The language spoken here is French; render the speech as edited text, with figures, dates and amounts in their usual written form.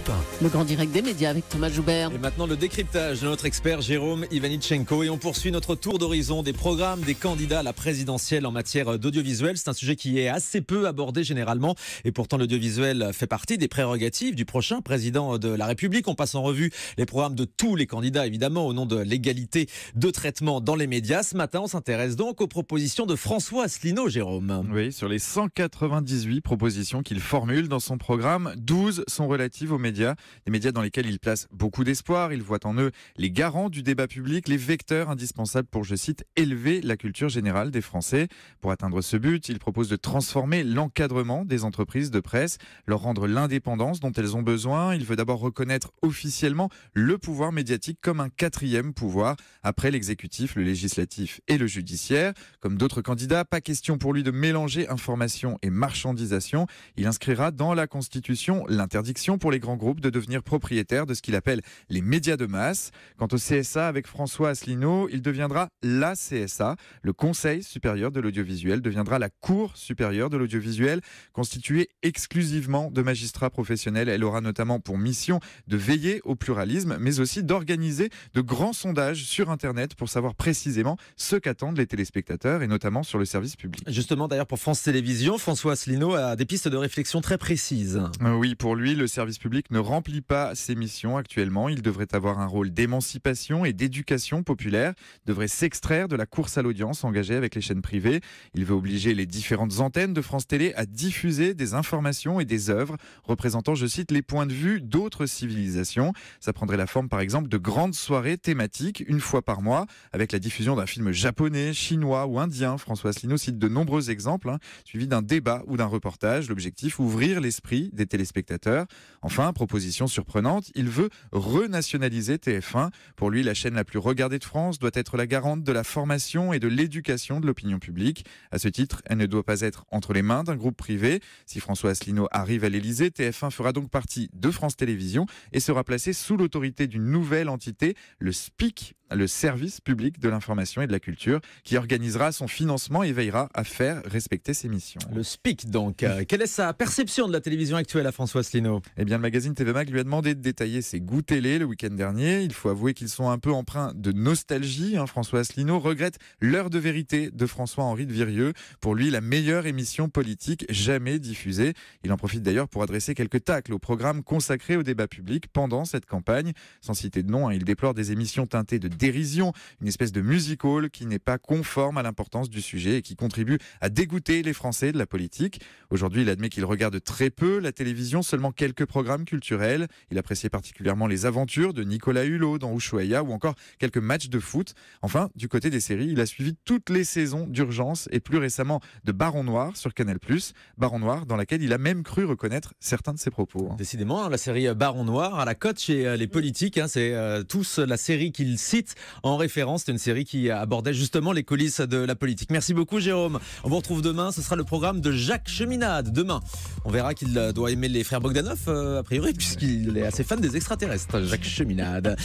Europe 1. Le grand direct des médias avec Thomas Joubert. Et maintenant le décryptage de notre expert Jérôme Ivanichenko. Et on poursuit notre tour d'horizon des programmes des candidats à la présidentielle en matière d'audiovisuel. C'est un sujet qui est assez peu abordé généralement. Et pourtant l'audiovisuel fait partie des prérogatives du prochain président de la République. On passe en revue les programmes de tous les candidats, évidemment, au nom de l'égalité de traitement dans les médias. Ce matin, on s'intéresse donc aux propositions de François Asselineau, Jérôme. Oui, sur les 198 propositions qu'il formule dans son programme, 12 sont relatives aux médias. Des médias dans lesquels il place beaucoup d'espoir. Il voit en eux les garants du débat public, les vecteurs indispensables pour, je cite, élever la culture générale des Français. Pour atteindre ce but, il propose de transformer l'encadrement des entreprises de presse, leur rendre l'indépendance dont elles ont besoin. Il veut d'abord reconnaître officiellement le pouvoir médiatique comme un quatrième pouvoir, après l'exécutif, le législatif et le judiciaire. Comme d'autres candidats, pas question pour lui de mélanger information et marchandisation. Il inscrira dans la Constitution l'interdiction pour les grands groupes de devenir propriétaires de ce qu'il appelle les médias de masse. Quant au CSA, avec François Asselineau, il deviendra la CSA. Le Conseil supérieur de l'audiovisuel deviendra la Cour supérieure de l'audiovisuel, constituée exclusivement de magistrats professionnels. Elle aura notamment pour mission de veiller au pluralisme, mais aussi d'organiser de grands sondages sur Internet pour savoir précisément ce qu'attendent les téléspectateurs, et notamment sur le service public. Justement, d'ailleurs, pour France Télévisions, François Asselineau a des pistes de réflexion très précises. Oui, pour lui, le service public ne remplit pas ses missions actuellement. Il devrait avoir un rôle d'émancipation et d'éducation populaire, devrait s'extraire de la course à l'audience engagée avec les chaînes privées. Il veut obliger les différentes antennes de France Télé à diffuser des informations et des œuvres représentant, je cite, les points de vue d'autres civilisations. Ça prendrait la forme, par exemple, de grandes soirées thématiques une fois par mois, avec la diffusion d'un film japonais, chinois ou indien. François Asselineau cite de nombreux exemples, suivis d'un débat ou d'un reportage. L'objectif, ouvrir l'esprit des téléspectateurs. Enfin, proposition surprenante, il veut renationaliser TF1. Pour lui, la chaîne la plus regardée de France doit être la garante de la formation et de l'éducation de l'opinion publique. À ce titre, elle ne doit pas être entre les mains d'un groupe privé. Si François Asselineau arrive à l'Élysée, TF1 fera donc partie de France Télévisions et sera placé sous l'autorité d'une nouvelle entité, le SPIC, le service public de l'information et de la culture, qui organisera son financement et veillera à faire respecter ses missions. Le SPIC donc. Quelle est sa perception de la télévision actuelle à François Asselineau ? Eh bien, le magazine TV Mag lui a demandé de détailler ses goûts télé le week-end dernier. Il faut avouer qu'ils sont un peu empreints de nostalgie. François Asselineau regrette L'heure de vérité de François-Henri de Virieu. Pour lui, la meilleure émission politique jamais diffusée. Il en profite d'ailleurs pour adresser quelques tacles au programme consacré au débat public pendant cette campagne. Sans citer de nom, il déplore des émissions teintées de dérision, une espèce de music-hall qui n'est pas conforme à l'importance du sujet et qui contribue à dégoûter les Français de la politique. Aujourd'hui, il admet qu'il regarde très peu la télévision, seulement quelques programmes culturels. Il appréciait particulièrement les aventures de Nicolas Hulot dans Ushuaïa ou encore quelques matchs de foot. Enfin, du côté des séries, il a suivi toutes les saisons d'Urgence et plus récemment de Baron Noir sur Canal+. Baron Noir dans laquelle il a même cru reconnaître certains de ses propos. Décidément, la série Baron Noir à la cote chez les politiques. C'est tous la série qu'il cite en référence. C'est une série qui abordait justement les coulisses de la politique. Merci beaucoup Jérôme. On vous retrouve demain. Ce sera le programme de Jacques Cheminade. Demain, on verra qu'il doit aimer les frères Bogdanov, a priori, puisqu'il est assez fan des extraterrestres, Jacques Cheminade.